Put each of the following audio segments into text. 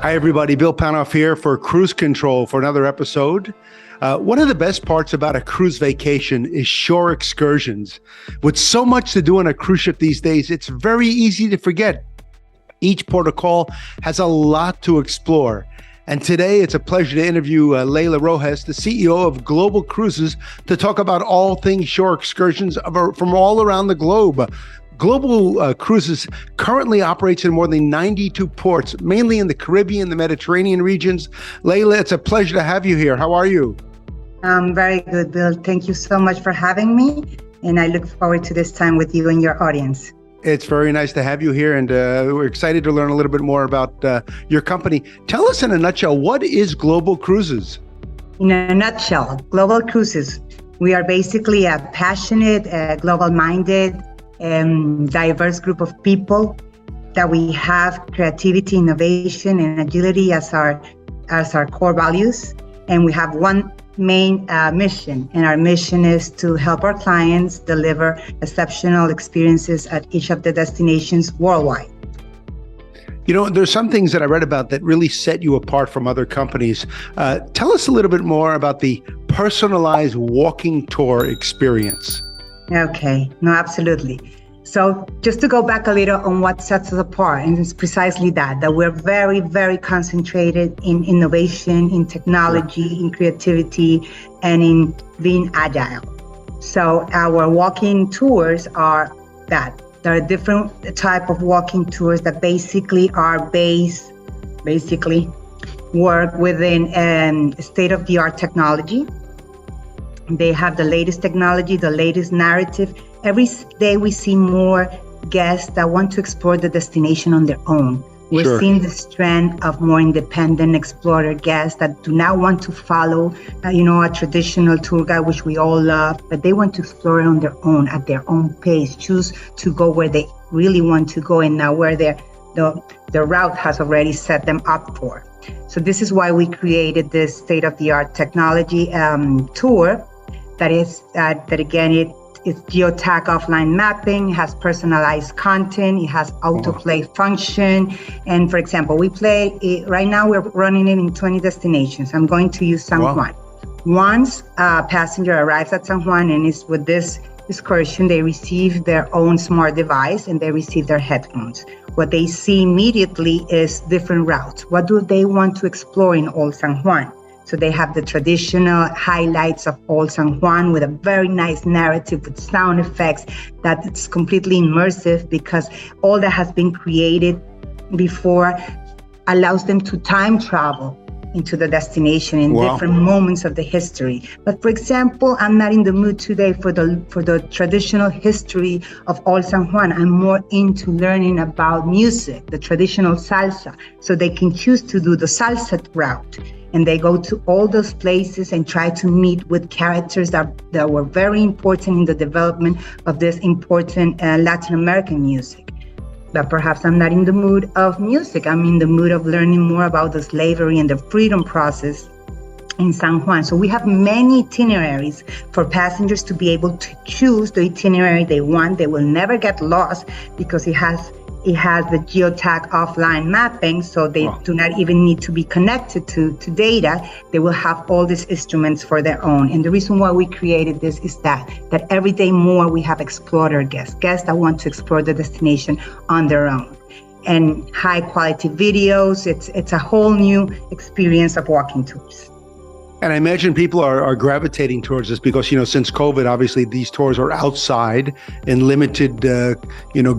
Hi, everybody. Bill Panoff here for Cruise Control for another episode. One of the best parts about a cruise vacation is shore excursions. With so much to do on a cruise ship these days, it's very easy to forget. Each port of call has a lot to explore. And today, it's a pleasure to interview Leila Rojas, the CEO of Global Cruises, to talk about all things shore excursions from all around the globe. Global Cruises currently operates in more than 92 ports, mainly in the Caribbean, the Mediterranean regions. Leila, it's a pleasure to have you here. How are you? I'm very good, Bill. Thank you so much for having me. And I look forward to this time with you and your audience. It's very nice to have you here. And we're excited to learn a little bit more about your company. Tell us in a nutshell, what is Global Cruises? In a nutshell, Global Cruises, we are basically a passionate, global-minded, diverse group of people that we have creativity, innovation, and agility as our core values. And we have one main mission, and our mission is to help our clients deliver exceptional experiences at each of the destinations worldwide. You know, there's some things that I read about that really set you apart from other companies. Tell us a little bit more about the personalized walking tour experience. Okay, no, absolutely. So just to go back a little on what sets us apart, and it's precisely that we're very, very concentrated in innovation, in technology, in creativity, and in being agile. So our walking tours are that. There are different type of walking tours that basically work within state-of-the-art technology. They have the latest technology, the latest narrative. Every day we see more guests that want to explore the destination on their own. We're seeing this trend of more independent explorer guests that do not want to follow, a traditional tour guide, which we all love, but they want to explore it on their own, at their own pace, choose to go where they really want to go and not where the route has already set them up for. So this is why we created this state-of-the-art technology tour. It's geotag offline mapping, has personalized content, it has autoplay function. And for example, we play it, right now we're running it in 20 destinations. I'm going to use San Juan. Once a passenger arrives at San Juan and is with this excursion, they receive their own smart device and they receive their headphones. What they see immediately is different routes. What do they want to explore in Old San Juan? So they have the traditional highlights of Old San Juan with a very nice narrative with sound effects that it's completely immersive because all that has been created before allows them to time travel into the destination in different moments of the history. But for example, I'm not in the mood today for the traditional history of Old San Juan. I'm more into learning about music, the traditional salsa. So they can choose to do the salsa route. And they go to all those places and try to meet with characters that were very important in the development of this important Latin American music. But perhaps I'm not in the mood of music. I'm in the mood of learning more about the slavery and the freedom process in San Juan. So we have many itineraries for passengers to be able to choose the itinerary they want. They will never get lost because it has the geotag offline mapping, so they do not even need to be connected to data. They will have all these instruments for their own. And the reason why we created this is that every day more we have explorer guests that want to explore the destination on their own. And high quality videos, it's a whole new experience of walking tours. And I imagine people are gravitating towards this because, since COVID, obviously these tours are outside in limited,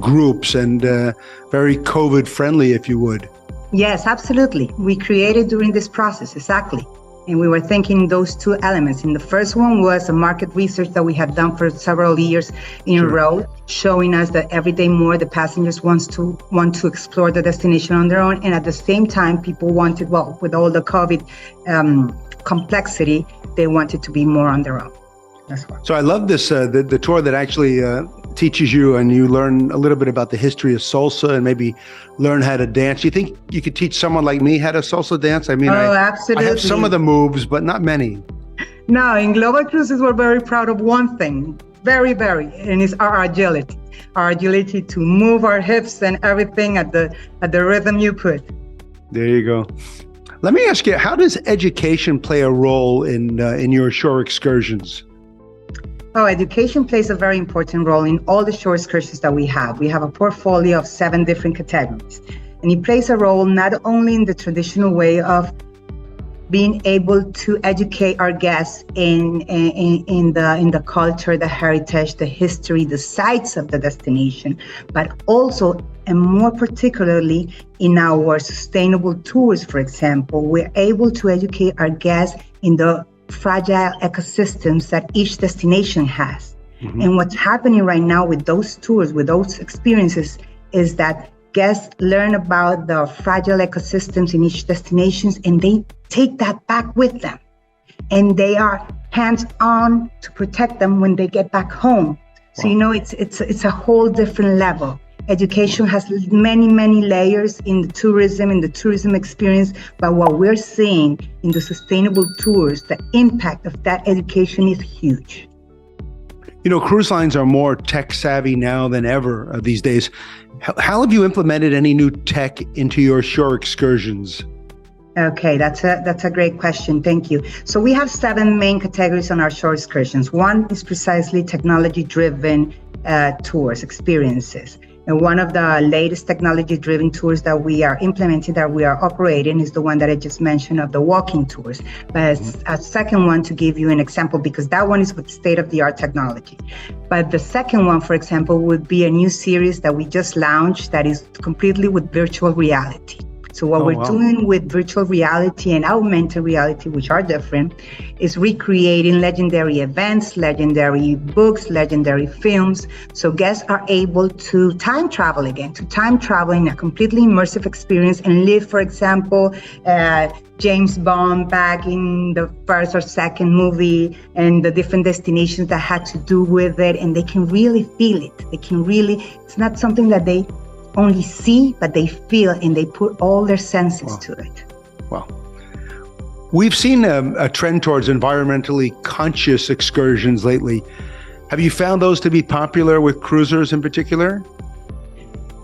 groups and very COVID friendly, if you would. Yes, absolutely. We created during this process, exactly. And we were thinking those two elements. And the first one was a market research that we had done for several years in a row, showing us that every day more the passengers want to explore the destination on their own. And at the same time, people wanted, with all the COVID complexity, they wanted to be more on their own. That's why. So I love this, the tour that actually teaches you and you learn a little bit about the history of salsa and maybe learn how to dance. You think you could teach someone like me how to salsa dance? I mean, absolutely. I have some of the moves, but not many. No, in Global Cruises, we're very proud of one thing, very, and it's our agility. Our agility to move our hips and everything at the rhythm you put. There you go. Let me ask you, how does education play a role in your shore excursions? Oh, education plays a very important role in all the shore excursions that we have. We have a portfolio of 7 different categories, and it plays a role not only in the traditional way of being able to educate our guests in the culture, the heritage, the history, the sites of the destination, but also and more particularly in our sustainable tours, for example, we're able to educate our guests in the fragile ecosystems that each destination has. Mm-hmm. And what's happening right now with those tours, with those experiences, is that guests learn about the fragile ecosystems in each destination, and they take that back with them. And they are hands-on to protect them when they get back home. So, it's a whole different level. Education has many, many layers in the tourism experience, but what we're seeing in the sustainable tours, the impact of that education is huge. Cruise lines are more tech savvy now than ever these days. How have you implemented any new tech into your shore excursions? Okay, that's a great question. Thank you. So we have 7 main categories on our shore excursions. One is precisely technology-driven tours, experiences. And one of the latest technology-driven tours that we are implementing, that we are operating, is the one that I just mentioned of the walking tours. But a second one, to give you an example, because that one is with state-of-the-art technology. But the second one, for example, would be a new series that we just launched that is completely with virtual reality. So what we're doing with virtual reality and augmented reality, which are different, is recreating legendary events, legendary books, legendary films. So guests are able to time travel again, in a completely immersive experience and live, for example, James Bond back in the first or second movie and the different destinations that had to do with it. And they can really feel it. It's not something that they only see, but they feel, and they put all their senses to it. Wow. We've seen a trend towards environmentally conscious excursions lately. Have you found those to be popular with cruisers in particular?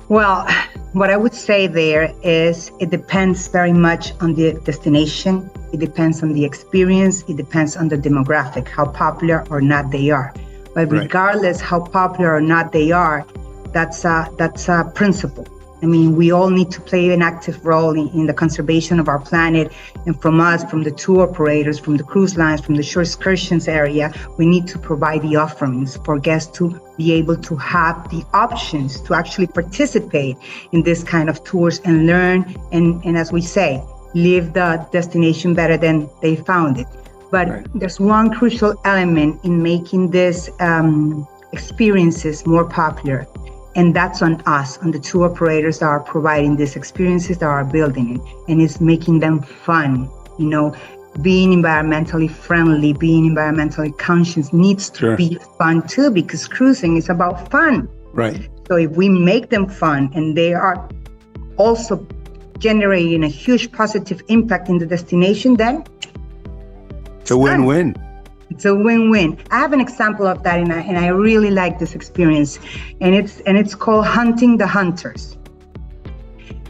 Well, what I would say there is it depends very much on the destination. It depends on the experience. It depends on the demographic, how popular or not they are. But regardless how popular or not they are, that's a principle. I mean, we all need to play an active role in the conservation of our planet. And from us, from the tour operators, from the cruise lines, from the shore excursions area, we need to provide the offerings for guests to be able to have the options to actually participate in this kind of tours and learn. And as we say, leave the destination better than they found it. But there's one crucial element in making this experiences more popular. And that's on us, on the tour operators that are providing these experiences, that are building it, and it's making them fun. Being environmentally friendly, being environmentally conscious needs to be fun too, because cruising is about fun. Right. So if we make them fun and they are also generating a huge positive impact in the destination, then it's a win-win. It's a win-win. I have an example of that, and I really like this experience, and it's called Hunting the Hunters.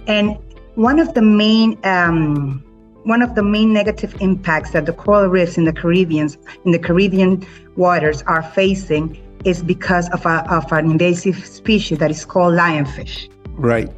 And one of the main negative impacts that the coral reefs in the Caribbean waters are facing is because of an invasive species that is called lionfish. Right.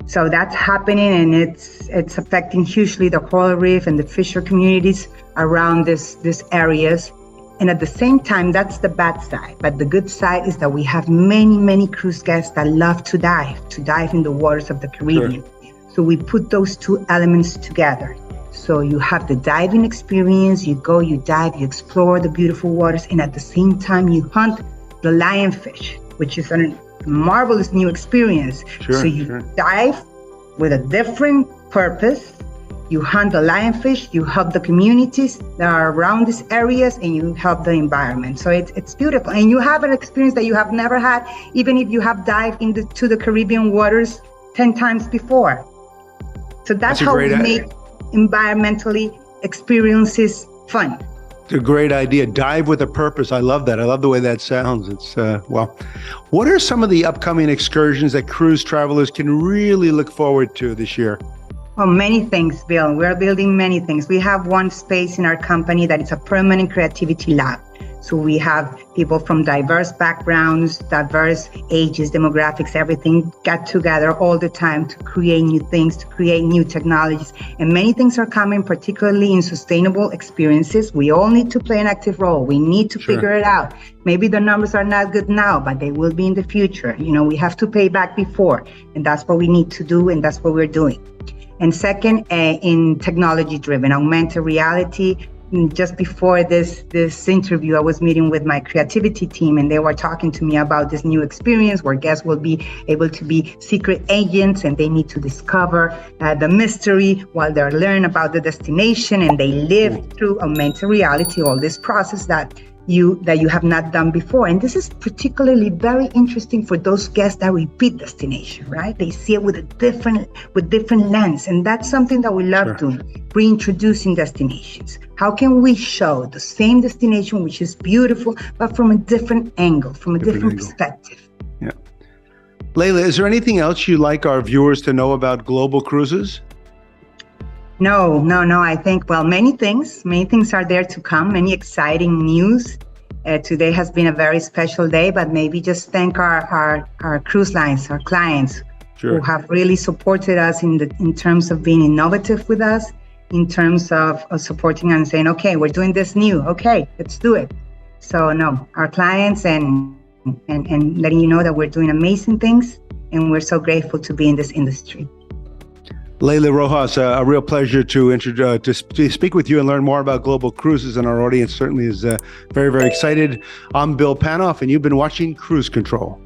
So that's happening, and it's affecting hugely the coral reef and the fisher communities around these areas. And at the same time, that's the bad side. But the good side is that we have many, many cruise guests that love to dive in the waters of the Caribbean. Sure. So we put those two elements together. So you have the diving experience, you go, you dive, you explore the beautiful waters, and at the same time, you hunt the lionfish, which is a marvelous new experience. Sure, so you dive with a different purpose. You hunt the lionfish, you help the communities that are around these areas, and you help the environment. So it's beautiful. And you have an experience that you have never had, even if you have dived into the Caribbean waters 10 times before. So that's how we make environmentally experiences fun. It's a great idea. Dive with a purpose. I love that. I love the way that sounds. It's what are some of the upcoming excursions that cruise travelers can really look forward to this year? Oh, many things, Bill. We're building many things. We have one space in our company that is a permanent creativity lab. So we have people from diverse backgrounds, diverse ages, demographics, everything got together all the time to create new things, to create new technologies. And many things are coming, particularly in sustainable experiences. We all need to play an active role. We need to figure it out. Maybe the numbers are not good now, but they will be in the future. You know, we have to pay back before, and that's what we need to do, and that's what we're doing. And second, in technology-driven, augmented reality. Just before this interview, I was meeting with my creativity team, and they were talking to me about this new experience where guests will be able to be secret agents, and they need to discover the mystery while they're learning about the destination, and they live through augmented reality, all this process that you have not done before. And this is particularly very interesting for those guests that repeat destination, right? They see it with different lens. And that's something that we love doing, reintroducing destinations. How can we show the same destination, which is beautiful, but from a different angle, from a different perspective? Yeah. Leila, is there anything else you'd like our viewers to know about Global Cruises? No. I think, many things are there to come, many exciting news. Today has been a very special day, but maybe just thank our cruise lines, our clients who have really supported us in terms of being innovative with us, in terms of supporting and saying, okay, we're doing this new. Okay, let's do it. So no, our clients and letting you know that we're doing amazing things, and we're so grateful to be in this industry. Leila Rojas, a real pleasure to speak with you and learn more about Global Cruises, and our audience certainly is very, very excited. I'm Bill Panoff, and you've been watching Cruise Control.